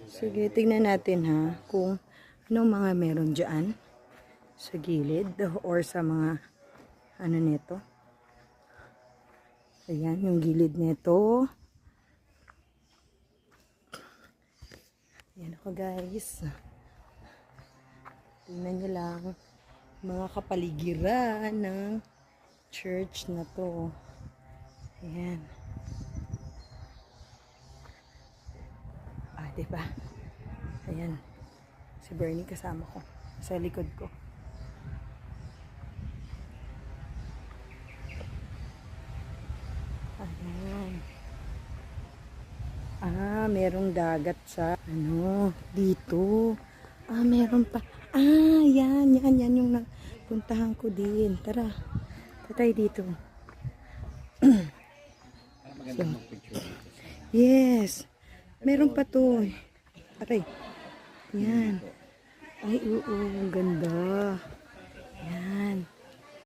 Sige, tignan natin ha, kung anong mga meron dyan sa gilid or sa mga ano nito. Ayan, yung gilid nito. Ayan ako guys. Tingnan nyo lang mga kapaligiran ng church na to. Ayan. Ah, diba? Ayan. Si Bernie kasama ko. Sa likod ko. Ayan. Ah, merong dagat sa ano, dito. Ah, meron pa. Ah, yan yung napuntahan ko din. Tara. Tatay dito. So, yes. Meron pa to. Aray. Yan. Ay, oo. Ang ganda.